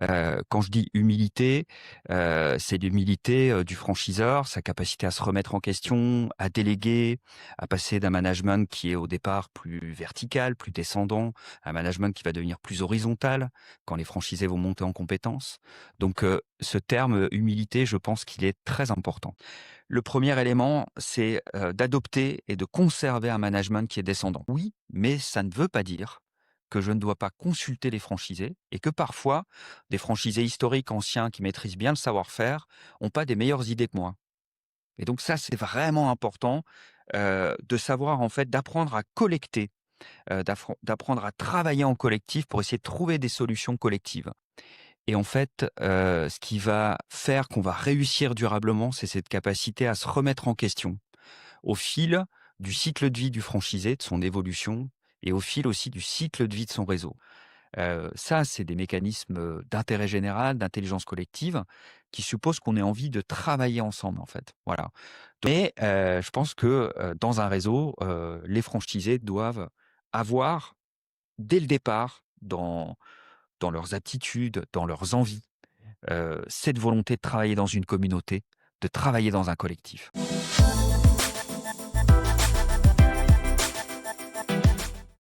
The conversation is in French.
Quand je dis humilité, c'est l'humilité, du franchiseur, sa capacité à se remettre en question, à déléguer, à passer d'un management qui est au départ plus vertical, plus descendant, à un management qui va devenir plus horizontal quand les franchisés vont monter en compétences. Donc, ce terme, humilité, je pense qu'il est très important. Le premier élément, c'est, d'adopter et de conserver un management qui est descendant. Oui, mais ça ne veut pas dire que je ne dois pas consulter les franchisés et que parfois, des franchisés historiques, anciens, qui maîtrisent bien le savoir-faire, ont pas des meilleures idées que moi. Et donc ça, c'est vraiment important, de savoir, en fait, d'apprendre à collecter, d'apprendre à travailler en collectif pour essayer de trouver des solutions collectives. Et en fait, ce qui va faire qu'on va réussir durablement, c'est cette capacité à se remettre en question au fil du cycle de vie du franchisé, de son évolution et au fil aussi du cycle de vie de son réseau. Ça, c'est des mécanismes, d'intérêt général, d'intelligence collective qui supposent qu'on ait envie de travailler ensemble, en fait. Voilà. Mais, je pense que, dans un réseau, les franchisés doivent avoir, dès le départ, dans leurs aptitudes, dans leurs envies, cette volonté de travailler dans une communauté, de travailler dans un collectif.